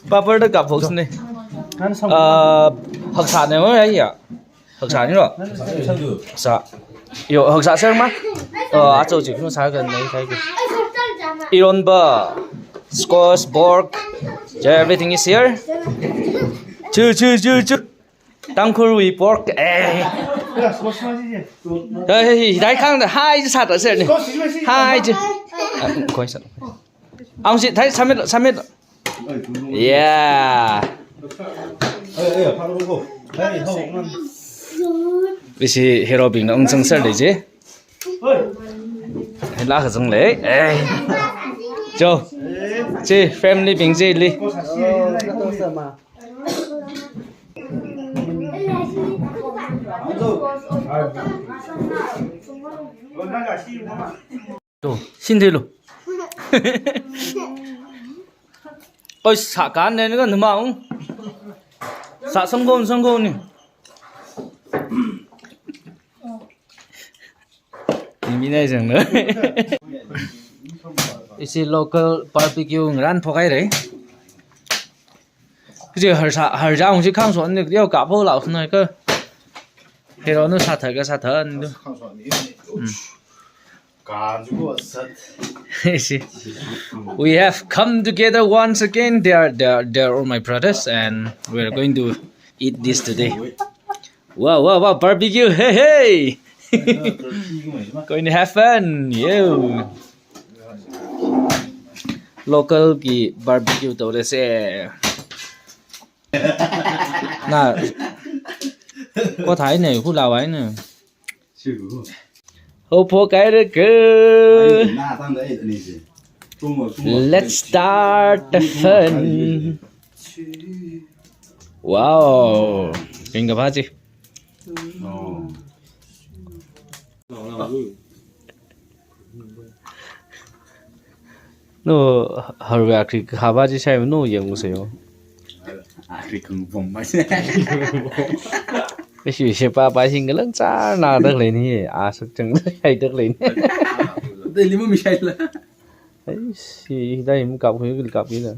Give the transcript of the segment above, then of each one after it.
Papa đã gặp Phúc này. Học sản này mới ấy à? Học sản như rồi. Dạ. Yo, học sản xem má. À, chỗ chỉ không sao gần đấy thấy cái. Iron bar, squash board, everything is here. Chưa. Tăng khối we pork. Đây, đấy khang là hai chứ sao tới xe này. Hai chứ. Coi sao. Ông chị thấy 3m. Yeah. Vì gì hero bình ông chân sơ đấy chứ? Hay là cái chân lấy? Cho, chị family bình gì đi? Đồ, xin thế luôn. Ôi, xả cá này nó còn mà không? Xả sông gôn nè. Nhìn này rằng nữa. This is local barbecue ran phô cái đấy. Cái gì hở ra không chứ không xuống được yêu cả phô lão này cơ. Thế đó nó xả thở anh nữa. We have come together once again. They are all my brothers, and we are going to eat this today. Wow! Barbecue! Hey! Going to have fun! Yeah. Local ki barbecue to đây sẽ. Nà, có thái này, phút nào ấy nè. Hộp phố cái đó cơ. Let's start the fun. Wow. Kinh gặp hả chị? 너 하루에 아크릴 가바지 샤이면 너 연구세요. 아크릴 금봉 맛이네. Cái chuyện xe ba ba xin cái lớn xa nào được lên thì à sức chừng hay được lên. Đây là mình sai là. Đấy thì đây mới cặp cái cặp cái là.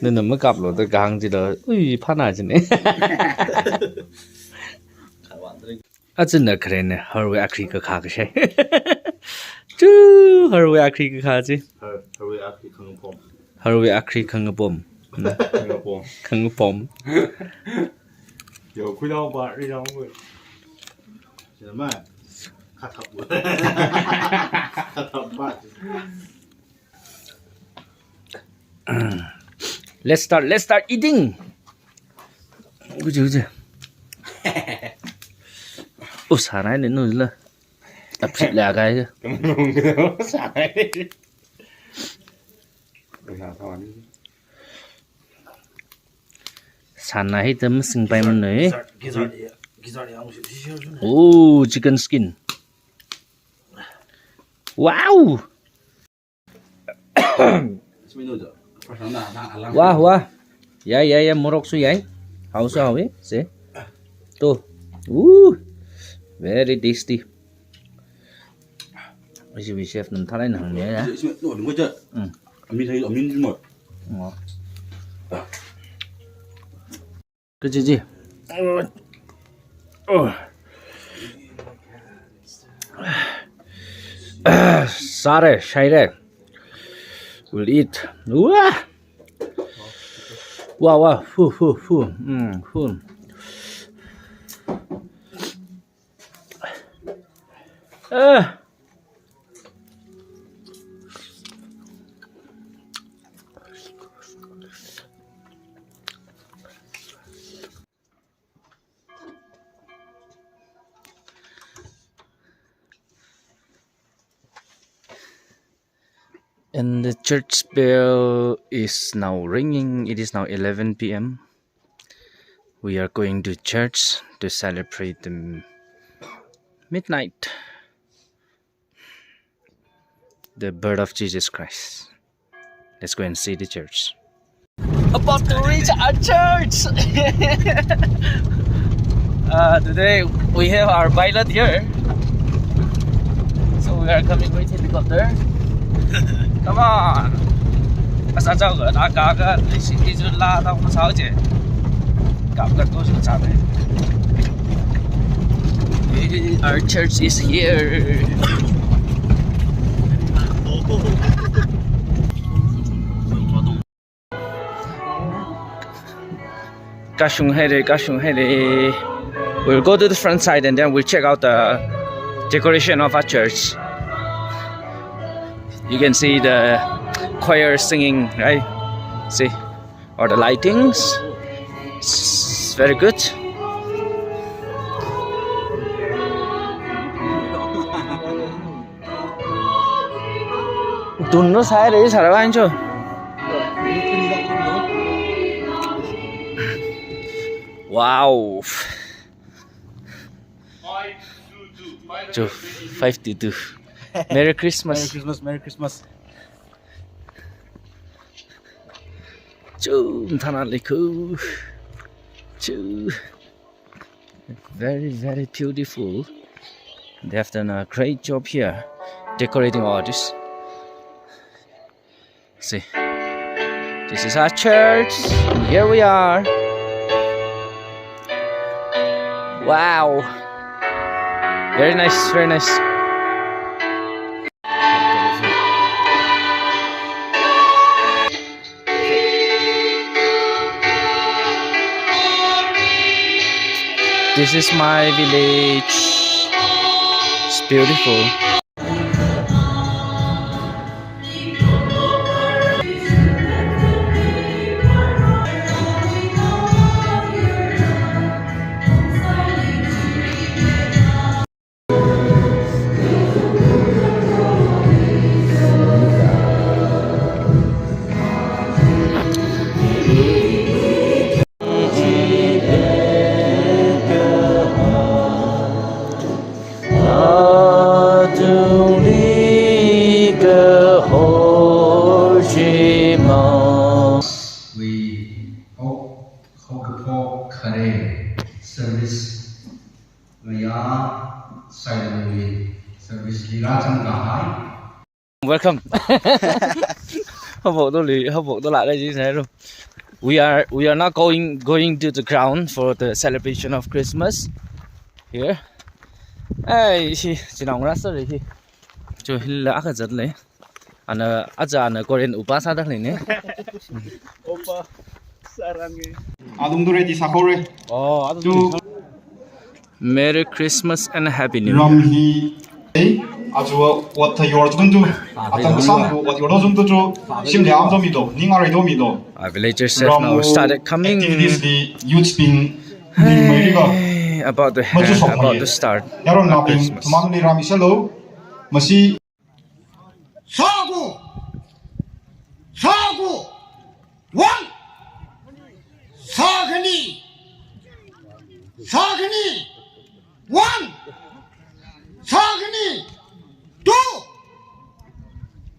Nên là mới cặp rồi tôi càng gì đó, ui phát nào chứ này. À真的可怜呢，하루에 아크릴 그 가그세. 쭈 하루에 아크릴 그 가지. 하루에 아크릴 강범. 하루에 아크릴 강범. 강범.有亏到吧？这张会。什么？卡塔布。卡塔布。Let's start eating. 그지. 오 살아있네 너는. 앞집 나가야 돼. 살아있네. 자, 다 왔니? 산나히 좀 승바이면 네. 기다려. 오, chicken skin. 와우. 와. 야야야 모록수 야이. 하우스 하위. 세. 또. 우. Very tasty. Bây giờ chef nằm thắt lên hàng nhé đã. Đừng có chơi. Mình thấy mình đi một. Cái gì? Sare, shaire. We'll eat. Wow. Full. And the church bell is now ringing. It is now 11 p.m. We are going to church to celebrate the midnight, the birth of Jesus Christ. Let's go and see the church. About to reach our church! Today we have our pilot here. So we are coming with helicopter. Come on. Asa cháu ở đá cá cái xin đi chơi la tao không sao chứ. Cảm giác tôi rất chán đấy. Our church is here. Kashung Hele. We'll go to the front side and then we'll check out the decoration of our church. You can see the choir singing, right? See, or the lightings. It's very good. Tun nó sai đấy, sao anh chưa? Wow. 522. Merry Christmas. Merry Christmas, Merry Christmas. Very, very beautiful. They have done a great job here decorating all this. See, this is our church. And here we are. Wow. Very nice, very nice. This is my village. It's beautiful. We hold the pork curry service. We are silently service Lila Changai. Welcome. Hấp bộ tôi lại đây như thế rồi. We are not going to the ground for the celebration of Christmas here. Hey, chỉ nóng ra rồi thì. Trời lạ cái giật lấy. Anh Korean upa sa dak lene. Opa, sarangi. 아동도 레디 사코레. 아동도. Merry Christmas and Happy New Year. 럼히 아주 워터 요르준도 아땅 상부 워터 요르준도 심리암 좀이도 닝아리도 미도. Our villagers have now started coming. Actively youth being 닝메리가 about the start. 여러분 나빈 도망리 라미셀로 마시 사구 왕 사그니 왕 사그니 두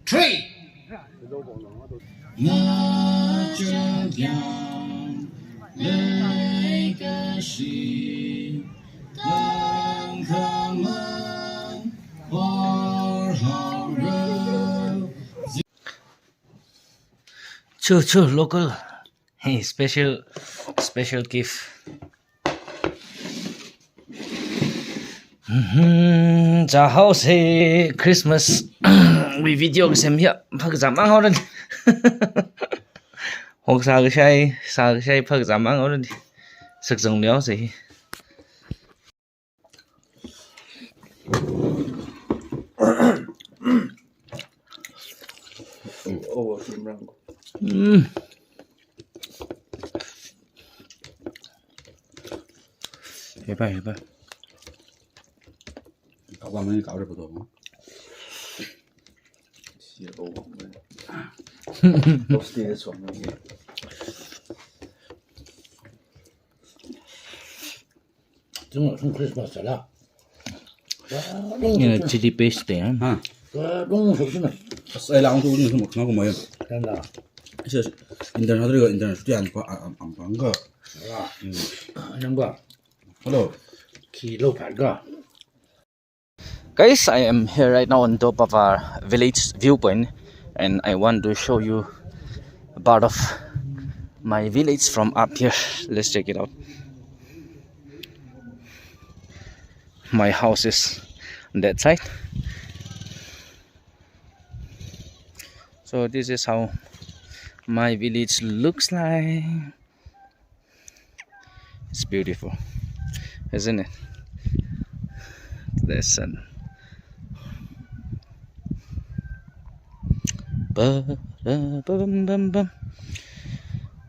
트리 Sure, local. Hey, special gift. Za house hey Christmas. We video xem hiện phật giảm ăn hơn. Hoặc sao cái say phật giảm ăn hơn. Sực dùng néo gì. 해봐. 가방에 가버려도. 시도 로스트에서 왔는 게. 정말 좀 크리스마스라. 이거 chili paste đấy. 아, 너무 좋지네. 쌀랑도 우리는 좀 먹고 뭐야. 된다. 그래서 인터넷 수리 안 거. 형과 Hello. 키로 발가. Guys, I am here right now on top of our village viewpoint. and I want to show you a part of my village from up here. Let's check it out. My house is on that side. So this is how my village looks like. It's beautiful, isn't it? The sun.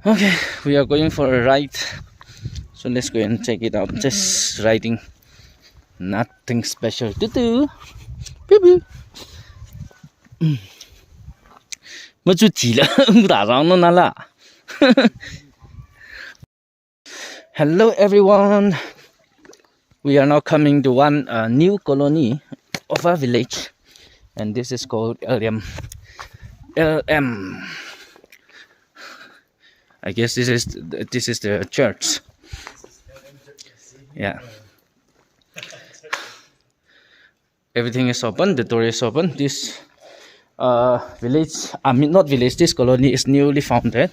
Okay, we are going for a ride, so let's go and check it out. Just riding, nothing special to do. Hello everyone, we are now coming to one new colony of a village, and this is called LM. I guess this is the church. Yeah, everything is open, the door is open. This village, I mean not village, this colony is newly founded.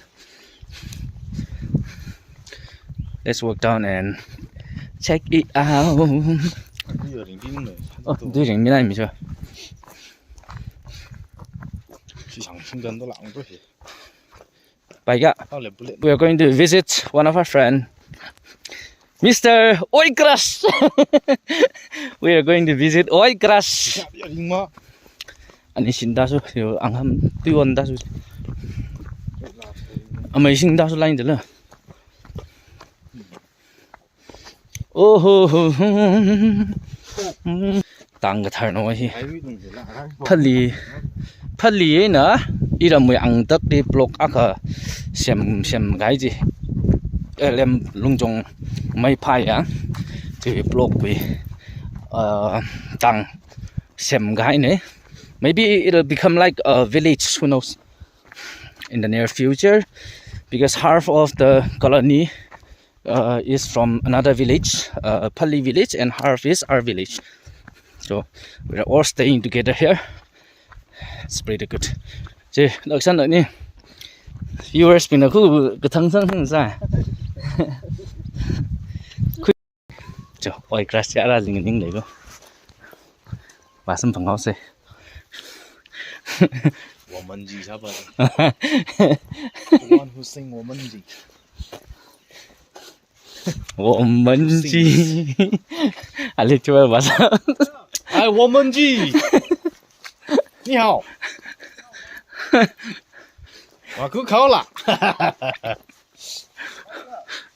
Let's walk down and check it out. Oh,对人民来没错。We are going to visit one of our friends, Mr. Oikras. We are going to visit Oikras. Anh xin đa số hiểu ăn hầm tiêu ăn đa số. Mấy xin đa số lại được là. Oh, tăng cái thằng nó gì? Phát lì nữa, ý là mày ăn tất đi block ác xem cái gì? Em lung trong mấy phai á, thì block với tăng xem cái này. Maybe it'll become like a village, who knows, in the near future, because half of the colony is from another village, Pali village, and half is our village. So we're all staying together here. It's pretty good. Chứ, đợt sân đợi nè. Viewers mình là khu cái thằng sân ra. Chứ, ôi crash sẽ ra những đấy cơ. Và sân phòng house. 我们记差不多。The one who sing 我们记。我们记。啊，你做乜嘢？哎，我们记。你好。我去考了。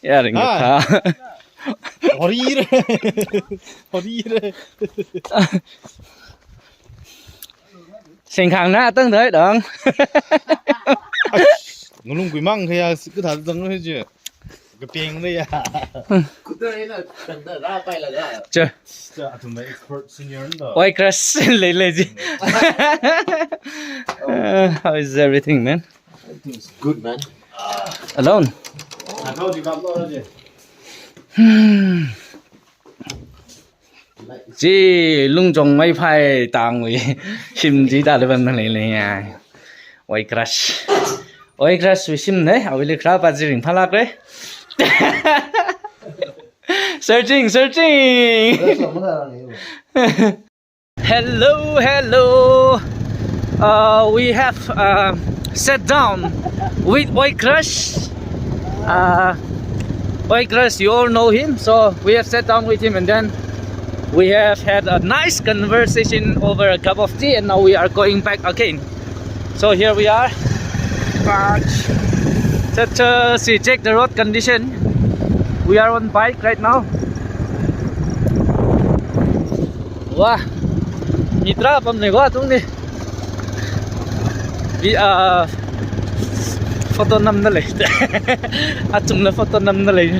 呀，人家他。好厉害！好厉害！ Sinh khang na tăng tới đừng. Nó lung quỷ măng thì cứ thả tăng thôi chứ. Cái tiền đây à. Chưa. Ôi crush lấy lấy gì. How is everything, man? Everything's good, man. Alone. I told you about that. Chị lung trong mấy phai tàng người sim chỉ ta được vấn đề này nha. Ôi crush với sim đấy, à với lịch ra bắt riêng phá lạc đấy. Searching. Hello. We have sat down with Oikras. Oikras, you all know him, so we have sat down with him, and then we have had a nice conversation over a cup of tea, and now we are going back again. So here we are. Let's see, check the road condition. We are on bike right now. Wow, Mitra pam này quá tung đi. Vì photo năm nó lấy. À chúng là photo năm nó lấy.